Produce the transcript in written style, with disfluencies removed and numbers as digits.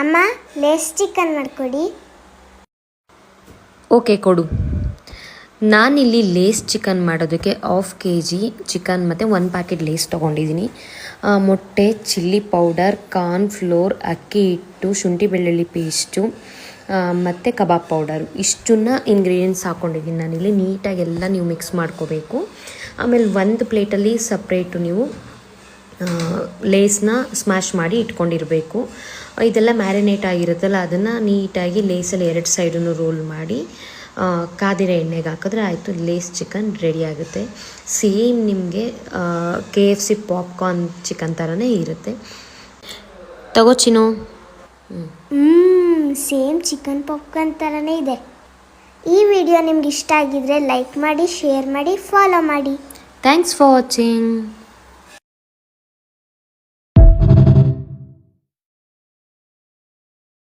ಅಮ್ಮ lace chicken ಮಾಡಿಕೊಡಿ. Okay ಕೊಡು. ನಾನಿಲ್ಲಿ ಲೇಸ್ ಚಿಕನ್ ಮಾಡೋದಕ್ಕೆ 1/2 kg ಚಿಕನ್ ಮತ್ತು 1 ಪ್ಯಾಕೆಟ್ ಲೇಸ್ ತೊಗೊಂಡಿದ್ದೀನಿ. ಮೊಟ್ಟೆ, ಚಿಲ್ಲಿ ಪೌಡರ್, ಕಾರ್ನ್ ಫ್ಲೋರ್, ಅಕ್ಕಿ ಹಿಟ್ಟು, ಶುಂಠಿ ಬೆಳ್ಳುಳ್ಳಿ ಪೇಸ್ಟು ಮತ್ತು ಕಬಾಬ್ ಪೌಡರು ಇಷ್ಟನ್ನ ಇಂಗ್ರೀಡಿಯೆಂಟ್ಸ್ ಹಾಕ್ಕೊಂಡಿದ್ದೀನಿ ನಾನಿಲ್ಲಿ. ನೀಟಾಗಿ ಎಲ್ಲ ನೀವು ಮಿಕ್ಸ್ ಮಾಡ್ಕೋಬೇಕು. ಆಮೇಲೆ ಒಂದು ಪ್ಲೇಟಲ್ಲಿ ಸಪ್ರೇಟು ನೀವು ಲೇಸ್ನ ಸ್ಮ್ಯಾಶ್ ಮಾಡಿ ಇಟ್ಕೊಂಡಿರಬೇಕು. ಇದೆಲ್ಲ ಮ್ಯಾರಿನೇಟ್ ಆಗಿರುತ್ತಲ್ಲ, ಅದನ್ನು ನೀಟಾಗಿ ಲೇಸಲ್ಲಿ 2 ಸೈಡನ್ನು ರೋಲ್ ಮಾಡಿ ಕಾದಿರೋ ಎಣ್ಣೆಗೆ ಹಾಕಿದ್ರೆ ಆಯಿತು, ಲೇಸ್ ಚಿಕನ್ ರೆಡಿ ಆಗುತ್ತೆ. ಸೇಮ್ ನಿಮಗೆ KFC ಪಾಪ್ಕಾರ್ನ್ ಚಿಕನ್ ಥರನೇ ಇರುತ್ತೆ. ತಗೋ ಚಿನ್ನು. ಸೇಮ್ ಚಿಕನ್ ಪಾಪ್ಕಾರ್ನ್ ಥರನೇ ಇದೆ. ಈ ವಿಡಿಯೋ ನಿಮ್ಗೆ ಇಷ್ಟ ಆಗಿದ್ರೆ ಲೈಕ್ ಮಾಡಿ, ಶೇರ್ ಮಾಡಿ, ಫಾಲೋ ಮಾಡಿ. Thanks for watching.